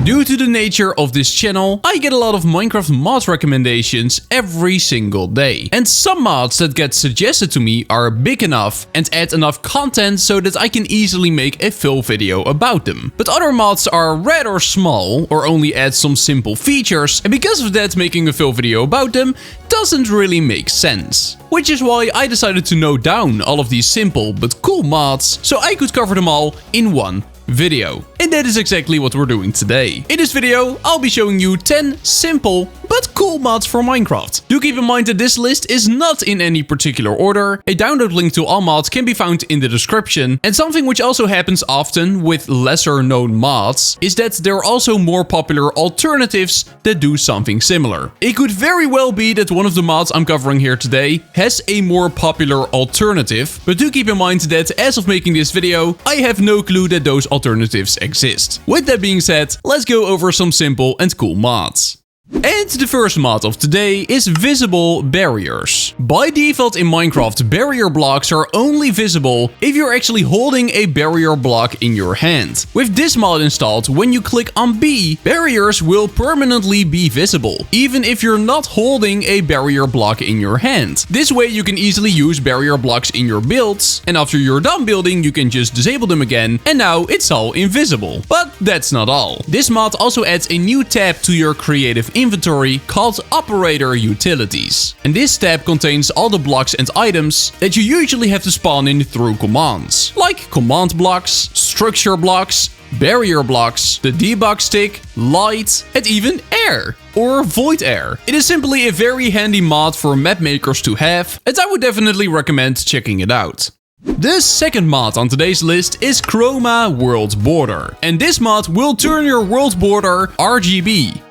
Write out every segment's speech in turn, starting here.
Due to the nature of this channel, I get a lot of Minecraft mod recommendations every single day. And some mods that get suggested to me are big enough and add enough content so that I can easily make a full video about them. But other mods are rather small or only add some simple features, and because of that making a full video about them doesn't really make sense. Which is why I decided to note down all of these simple but cool mods so I could cover them all in one video. And that is exactly what we're doing today. In this video, I'll be showing you 10 simple but cool mods for Minecraft. Do keep in mind that this list is not in any particular order. A download link to all mods can be found in the description. And something which also happens often with lesser known mods is that there are also more popular alternatives that do something similar. It could very well be that one of the mods I'm covering here today has a more popular alternative, but do keep in mind that as of making this video, I have no clue that those alternatives exist. With that being said, let's go over some simple and cool mods. And the first mod of today is visible barriers. By default in Minecraft, barrier blocks are only visible if you're actually holding a barrier block in your hand. With this mod installed, when you click on B, barriers will permanently be visible, even if you're not holding a barrier block in your hand. This way you can easily use barrier blocks in your builds, and after you're done building you can just disable them again, and now it's all invisible. But that's not all. This mod also adds a new tab to your creative inventory called Operator Utilities. And this tab contains all the blocks and items that you usually have to spawn in through commands, like command blocks, structure blocks, barrier blocks, the debug stick, light, and even air or void air. It is simply a very handy mod for map makers to have, and I would definitely recommend checking it out. The second mod on today's list is Chroma World Border. And this mod will turn your world border RGB.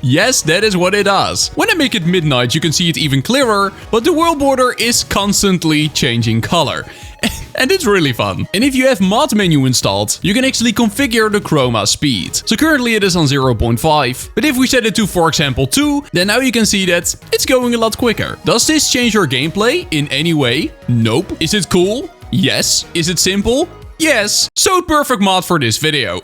Yes, that is what it does. When I make it midnight, you can see it even clearer, but the world border is constantly changing color. And it's really fun. And if you have mod menu installed, you can actually configure the chroma speed. So currently it is on 0.5, but if we set it to, for example, 2, then now you can see that it's going a lot quicker. Does this change your gameplay in any way? Nope. Is it cool? Yes. Is it simple? Yes. So perfect mod for this video.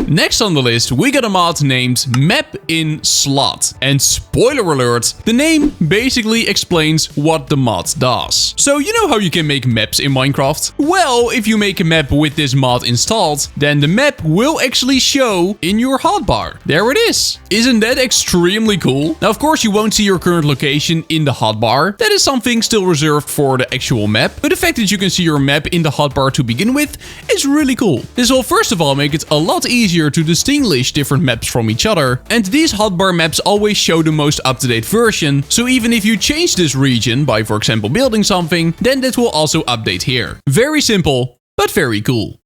Next on the list, we got a mod named Map in Slot. And spoiler alert, the name basically explains what the mod does. So you know how you can make maps in Minecraft? Well, if you make a map with this mod installed, then the map will actually show in your hotbar. There it is. Isn't that extremely cool? Now, of course, you won't see your current location in the hotbar. That is something still reserved for the actual map. But the fact that you can see your map in the hotbar to begin with is really cool. This will first of all make it a lot easier to distinguish different maps from each other. And these hotbar maps always show the most up-to-date version, so even if you change this region by, for example, building something, then that will also update here. Very simple, but very cool.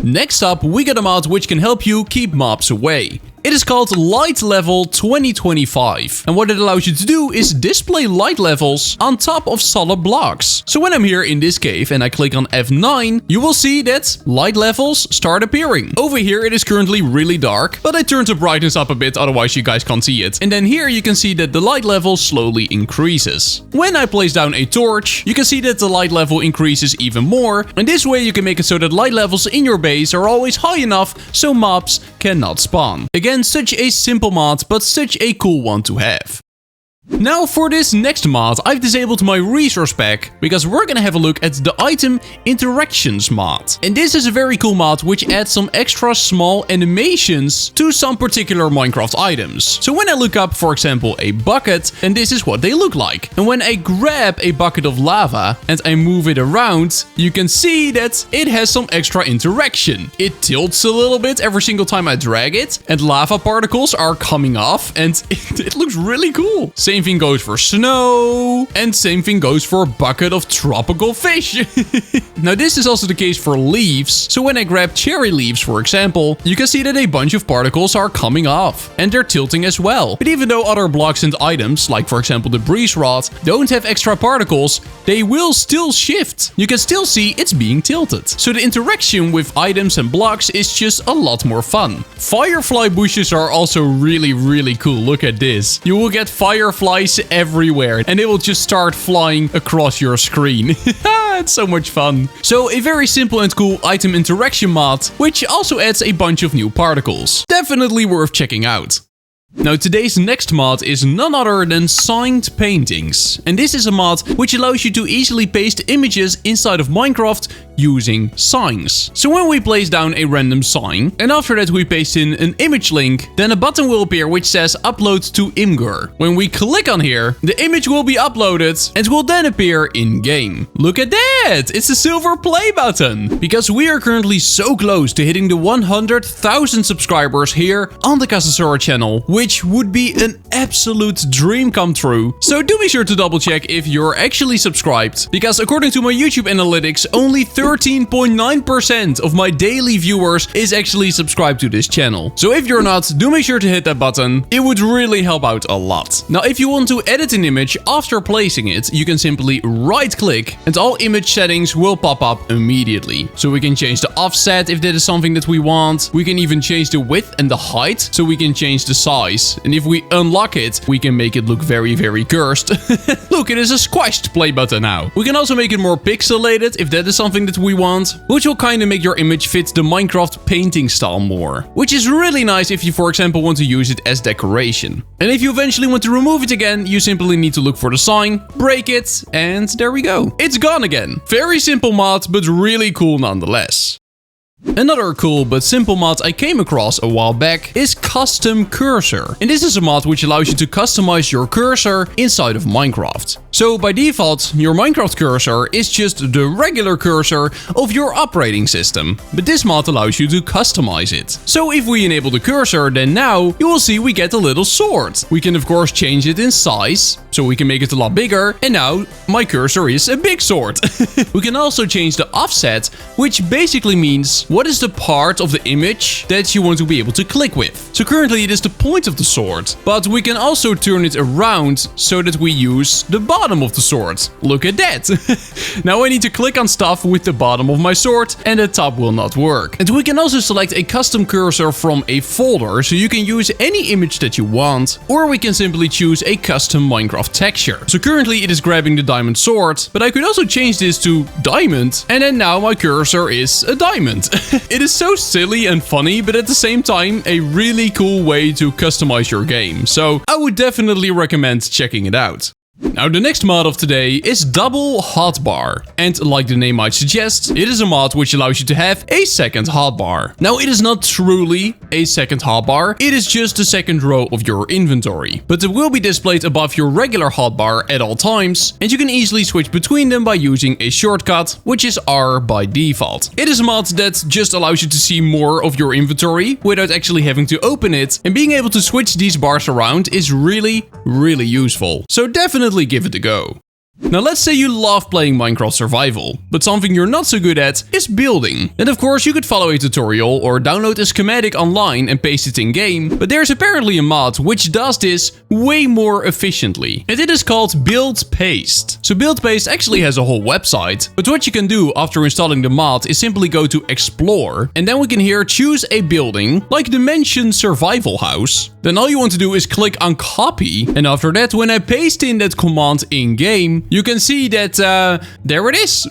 Next up, we got a mod which can help you keep mobs away. It is called Light Level 2025, and what it allows you to do is display light levels on top of solid blocks. So when I'm here in this cave and I click on F9, you will see that light levels start appearing. Over here it is currently really dark, but I turned the brightness up a bit, otherwise you guys can't see it. And then here you can see that the light level slowly increases. When I place down a torch, you can see that the light level increases even more, and this way you can make it so that light levels in your base are always high enough so mobs cannot spawn. Again, such a simple mod, but such a cool one to have. Now for this next mod, I've disabled my resource pack because we're gonna have a look at the item interactions mod. And this is a very cool mod which adds some extra small animations to some particular Minecraft items. So when I look up, for example, a bucket, and this is what they look like. And when I grab a bucket of lava and I move it around, you can see that it has some extra interaction. It tilts a little bit every single time I drag it, and lava particles are coming off, and it looks really cool. Same thing goes for snow, and same thing goes for a bucket of tropical fish. Now this is also the case for leaves, so when I grab cherry leaves, for example, you can see that a bunch of particles are coming off, and they're tilting as well. But even though other blocks and items, like for example the breeze rod, don't have extra particles, they will still shift. You can still see it's being tilted. So the interaction with items and blocks is just a lot more fun. Firefly bushes are also really cool. Look at this. You will get firefly flies everywhere and it will just start flying across your screen. It's so much fun. So a very simple and cool item interaction mod, which also adds a bunch of new particles. Definitely worth checking out. Now today's next mod is none other than signed paintings. And this is a mod which allows you to easily paste images inside of Minecraft using signs. So when we place down a random sign, and after that we paste in an image link, then a button will appear which says upload to Imgur. When we click on here, the image will be uploaded and will then appear in game. Look at that! It's a silver play button! Because we are currently so close to hitting the 100,000 subscribers here on the Casasora channel, which would be an absolute dream come true. So do be sure to double check if you're actually subscribed, because according to my YouTube analytics, only 13.9% of my daily viewers is actually subscribed to this channel. So if you're not, do make sure to hit that button. It would really help out a lot. Now, if you want to edit an image after placing it, you can simply right click and all image settings will pop up immediately. So we can change the offset if that is something that we want. We can even change the width and the height, so we can change the size. And if we unlock it, we can make it look very, very cursed. Look, it is a squashed play button now. We can also make it more pixelated if that is something that we want, which will kind of make your image fit the Minecraft painting style more, which is really nice if you, for example, want to use it as decoration. And if you eventually want to remove it again, you simply need to look for the sign, break it, and there we go. It's gone again. Very simple mod, but really cool nonetheless. Another cool but simple mod I came across a while back is Custom Cursor. And this is a mod which allows you to customize your cursor inside of Minecraft. So by default, your Minecraft cursor is just the regular cursor of your operating system. But this mod allows you to customize it. So if we enable the cursor, then now you will see we get a little sword. We can of course change it in size, so we can make it a lot bigger. And now my cursor is a big sword. We can also change the offset, which basically means what is the part of the image that you want to be able to click with. So currently it is the point of the sword, but we can also turn it around so that we use the bottom of the sword. Look at that. Now I need to click on stuff with the bottom of my sword and the top will not work. And we can also select a custom cursor from a folder, so you can use any image that you want, or we can simply choose a custom Minecraft texture. So currently it is grabbing the diamond sword, but I could also change this to diamond, and then now my cursor is a diamond. It is so silly and funny, but at the same time a really cool way to customize your game. So I would definitely recommend checking it out. Now the next mod of today is Double Hotbar, and like the name might suggest, it is a mod which allows you to have a second hotbar. Now it is not truly a second hotbar, it is just the second row of your inventory, but it will be displayed above your regular hotbar at all times, and you can easily switch between them by using a shortcut, which is R by default. It is a mod that just allows you to see more of your inventory without actually having to open it, and being able to switch these bars around is really useful. So definitely give it a go. Now let's say you love playing Minecraft Survival, but something you're not so good at is building. And of course you could follow a tutorial or download a schematic online and paste it in game, but there's apparently a mod which does this way more efficiently. And it is called Build Paste. So Build Paste actually has a whole website, but what you can do after installing the mod is simply go to Explore, and then we can here choose a building, like the mentioned survival house. Then all you want to do is click on copy, and after that when I paste in that command in game, you can see that there it is.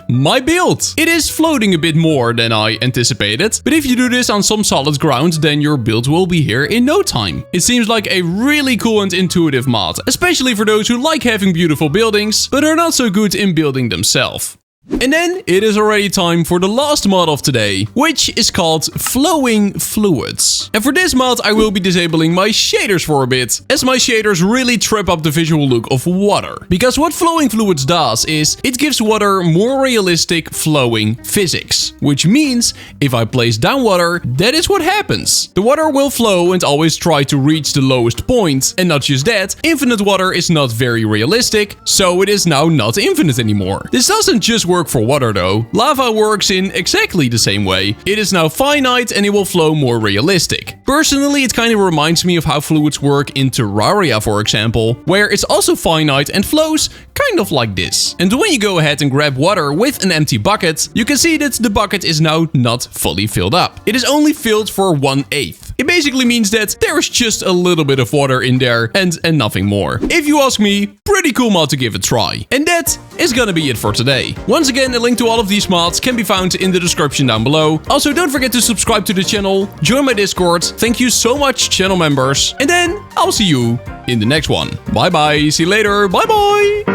My build. It is floating a bit more than I anticipated, but if you do this on some solid ground, then your build will be here in no time. It seems like a really cool and intuitive mod, especially for those who like having beautiful buildings, but are not so good in building themselves. And then it is already time for the last mod of today, which is called Flowing Fluids. And for this mod I will be disabling my shaders for a bit, as my shaders really trip up the visual look of water. Because what Flowing Fluids does is it gives water more realistic flowing physics, which means if I place down water, that is what happens. The water will flow and always try to reach the lowest point, and not just that, infinite water is not very realistic, so it is now not infinite anymore. This doesn't just work for water though. Lava works in exactly the same way. It is now finite and it will flow more realistic. Personally, it kind of reminds me of how fluids work in Terraria, for example, where it's also finite and flows kind of like this. And when you go ahead and grab water with an empty bucket, you can see that the bucket is now not fully filled up. It is only filled for 1/8. It basically means that there is just a little bit of water in there and nothing more. If you ask me, pretty cool mod to give a try. And that is gonna be it for today. Once again, a link to all of these mods can be found in the description down below. Also, don't forget to subscribe to the channel, join my Discord. Thank you so much, channel members. And then I'll see you in the next one. Bye bye, see you later, bye bye.